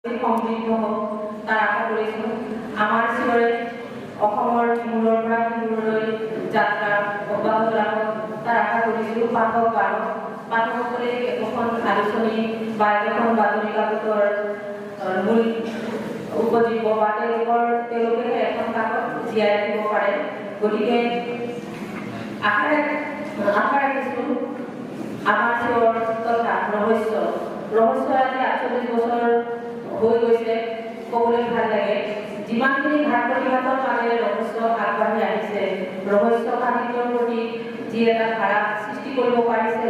সমৃদ্ধ হওক তাৰ আশা কৰিছোঁ। আমাৰ চিঞৰে অসমৰ মূৰৰ পৰা মূৰলৈ যাত্ৰা অব্যাহত ৰাখক তাৰ আশা কৰিছোঁ। পাঠকসকলে এখন আলোচনী বা এখন বাতৰি কাকতৰ মূল উপজীৱ বা তেওঁলোকে এখন কাকত জীয়াই ৰাখিব পাৰে। গতিকে আশা ৰাখিছোঁ আমাৰ চিঞৰ তথা ৰহস্য আজি 48 বছৰ হৈ গৈছে, ক'বলৈ ভাল লাগে। যিমানখিনি ঘাট প্ৰতিঘাতৰ মাজেৰে ৰহস্য আগবাঢ়ি আহিছে, ৰহস্য সাহিত্যৰ প্ৰতি যি এটা ধাৰা সৃষ্টি কৰিব পাৰিছে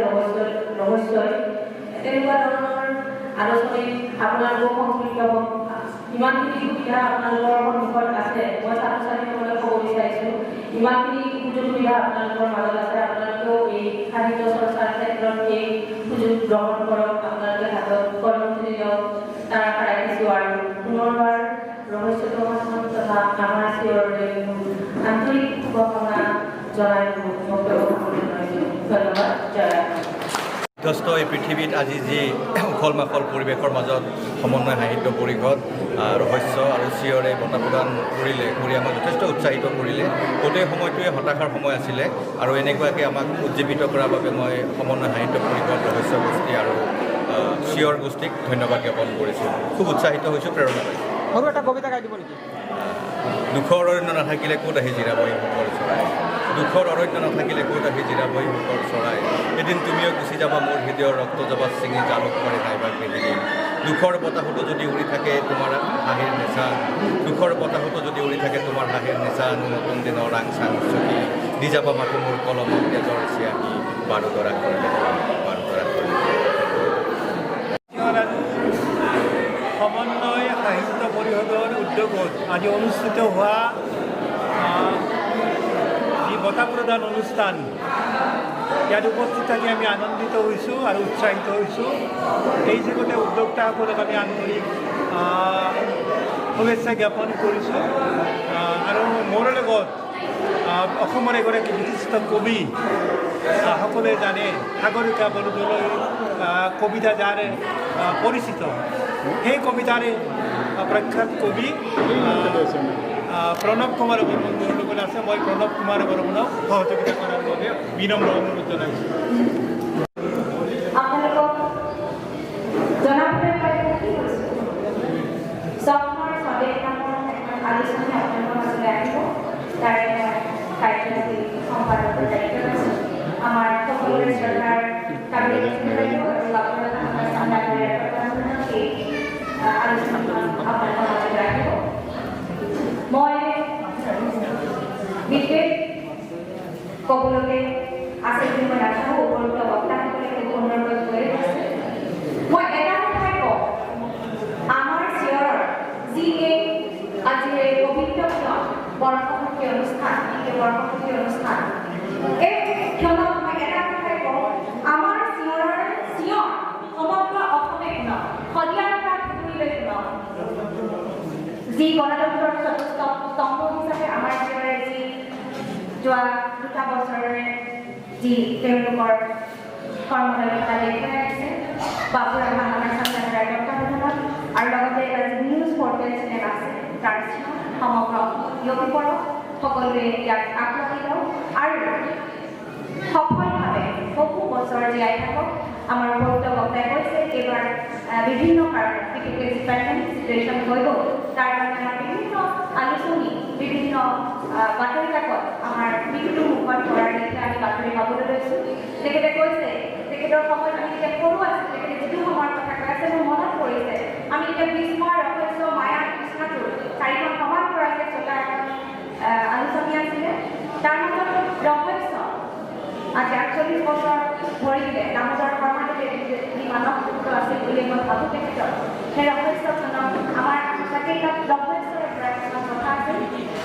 ৰহস্যই, তেনেকুৱা ধৰণৰ আলোচনী আপোনালোকক সংযুক্ত হওক। ইমানখিনি সুবিধা আপোনালোকৰ সন্মুখত আছে। মই ছাত্ৰ ছাত্ৰীসকলক ক'ব বিচাৰিছোঁ, ইমানখিনি সুযোগ সুবিধা আপোনালোকৰ মাজত আছে। আপোনালোকেও এই সাহিত্য চৰ্চাৰ ক্ষেত্ৰত এই সুযোগ গ্ৰহণ কৰক, আপোনালোকে হাতত কলম তুলি লওক তাৰ আশা ৰাখিছোঁ। আৰু পুনৰবাৰ ৰহস্য প্ৰকাশন তথা আমাৰ চিঞৰলৈ আন্তৰিক শুভকামনা জনাই বক্তব্য সামৰণি মাৰিছোঁ। ধন্যবাদ। জয়। ব্যস্ত এই পৃথিৱীত আজি যি উখল মাখল পৰিৱেশৰ মাজত সমন্বয় সাহিত্য পৰিষদ ৰহস্য আৰু চিঞৰে বঁটা প্ৰদান কৰি আমাক যথেষ্ট উৎসাহিত কৰিলে। গোটেই সময়টোৱে হতাশাৰ সময় আছিলে আৰু এনেকুৱাকৈ আমাক উজ্জীৱিত কৰাৰ বাবে মই সমন্বয় সাহিত্য পৰিষদ, ৰহস্য গোষ্ঠী আৰু চিঞৰ গোষ্ঠীক ধন্যবাদ জ্ঞাপন কৰিছোঁ। খুব উৎসাহিত হৈছোঁ, প্ৰেৰণা পাইছোঁ। সৰু এটা কবিতা গাই দিব নেকি? দুখৰ অৰণ্য নাথাকিলে ক'ত আহি জিৰাবই শুকৰ চৰাই, দুখৰ অৰণ্য নাথাকিলে ক'ত আহি জিৰাবই শুকৰ চৰাই, এদিন তুমিও গুচি যাবা মোৰ হৃদয়ৰ ৰক্ত জবাত ছিঙি জালুক কৰে নাইবা মেলি। দুখৰ বতাহতো যদি উৰি থাকে তোমাৰ হাঁহিৰ নিচান, দুখৰ বতাহতো যদি উৰি থাকে তোমাৰ হাঁহিৰ নিচান, নতুন দিনৰ ৰাং চাং চকি দি যাবা মাথো মোৰ কলমত তেজৰ চিয়াহী, বাৰুদৰা কৰিলে বাৰুদৰা কৰিলে। সমন্বয় সাহিত্য পৰিষদৰ উদ্যোগত আজি অনুষ্ঠিত হোৱা যি বঁটা প্ৰদান অনুষ্ঠান, ইয়াত উপস্থিত থাকি আমি আনন্দিত হৈছোঁ আৰু উৎসাহিত হৈছোঁ। এই যুগতে উদ্যোক্তাসকলক আমি আন্তৰিক শুভেচ্ছা জ্ঞাপন কৰিছোঁ। আৰু মোৰ লগত অসমৰ এগৰাকী বিশিষ্ট কবি, সকলোৱে জানে সাগৰিকা বৰদলৈ কবিতা যাৰ পৰিচিত, সেই কবিতাৰে প্ৰখ্যাত কবি প্ৰণৱ কুমাৰ বৰ্মন মোৰ লগত আছে। মই প্ৰণৱ কুমাৰ বৰ্মনক সহযোগিতা কৰাৰ বাবে বিনম্ৰ অনুৰোধ জনাইছোঁ। আপোনালোকক জনাবলৈ পাই সুখী হৈছোঁ। স্বপ্নৰ স্বদেশ নামৰ এখন আলোচনী আপোনালোকৰ মাজলৈ আহিব। তাৰে কাৰ্যবাহী সম্পাদকৰ দায়িত্ব লৈছোঁ আমাৰ সকলোৰে শ্ৰদ্ধাৰ কাবেৰী আৰু এই আলোচনাখন আপোনালোকৰ মাজলৈ আহিব। মই বিশেষ ক'বলৈ আছে বুলি মই নাথাকোঁ। উপযুক্ত বক্তাসকলে সুন্দৰকৈ কৈ আছে। মই এটা কথাই কওঁ, আমাৰ চিঞৰৰ যি আজিৰ এই পবিত্ৰ বৰ্ষপূৰ্তি অনুষ্ঠান, এই বৰ্ষপূৰ্তি অনুষ্ঠান, এই ক্ষণত মই এটা কথাই কওঁ, আমাৰ চিঞৰৰ চিঞৰ সমগ্ৰ অসমে শুনক, শদিয়াৰ পৰা পৃথিৱীলৈ শুনক। যি গণতন্ত্ৰৰ চতুৰ্থ স্তম্ভ হিচাপে আমাৰ চিঞৰে যি যোৱা 2 বছৰৰে যি তেওঁলোকৰ কৰ্মদক্ষতা দেখুৱাই আহিছে, বাবুৰা আমাৰ চাংগাৰ তত্ত্বাৱধানত আৰু লগতে এটা যি নিউজ পৰ্টেল চেনেল আছে, তাৰ সমগ্ৰ বিয়পি পৰক, সকলোৱে ইয়াক আগবাঢ়ি লওক আৰু সফলভাৱে বহু বছৰ জীয়াই থাকক। আমাৰ উপযুক্ত বক্তাই কৈছে, এইবাৰ বিভিন্ন কাৰণত বিশেষকৈ যি পেণ্ডেমিক চিটুৱেশ্যন হৈ গ'ল, তাৰ কাৰণে আমাৰ বিভিন্ন আলোচনী, বিভিন্ন বাতৰি কাকত আমাৰ মৃত্যুৰ মুখত পৰাৰ লেখীয়া আমি বাতৰি পাবলৈ লৈছোঁ। তেখেতে কৈছে, তেখেতৰ সময়ত আমি যেতিয়া সৰু আছিলোঁ, তেখেতে যিটো সময়ৰ কথা কৈ আছে মোৰ মনত পৰিছে। আমি এতিয়া বিস্ময়, ৰহস্য, মায়া, কৃষ্ণটোৰ 4খন সমান পৰাকৈ চলা আলোচনী আছিলে। তাৰ মাজত ৰহস্য আজি 48 বছৰ ভৰিলে দামোদৰ শৰ্মাদেৱে যি মানৱ পুত্ৰ আছিল বুলি মই ভাবোঁ তেখেতৰ সেই ৰহস্যখনক আমাৰ তাকেই তাত ৰহস্যৰে পৰা কিছুমান কথা আছিল,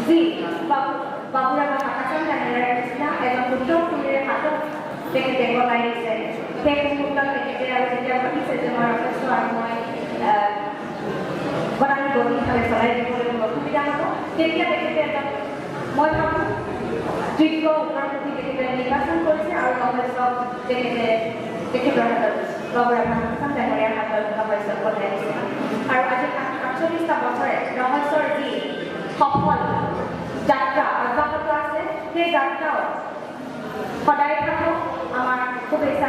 যি বাবুৰা বা হাকাচন ডাঙৰীয়াৰ নিচিনা এজন পুত্ৰসুৰীৰে হাতত তেখেতে গলাই দিছে। সেই মুহূৰ্তত তেখেতে আৰু যেতিয়া ভাবিছে যে মই ৰহস্য আৰু মই বনাই গভীৰভাৱে চলাই দিবলৈ মোৰ অসুবিধা হ'ব, তেতিয়া তেখেতে এটা মই ভাবোঁ যোগ্য উত্তৰসূৰী তেখেতে নিৰ্বাচন কৰিছে আৰু ৰহস্য তেখেতৰ হাতত বাবুৰা হাকাচন ডাঙৰীয়াৰ হাতত ৰহস্য গলাই দিছে। আৰু আজি সফল যাত্ৰা অব্যাহত আছে সেই যাত্ৰাও সদায় থাকক আমাৰ শুভেচ্ছা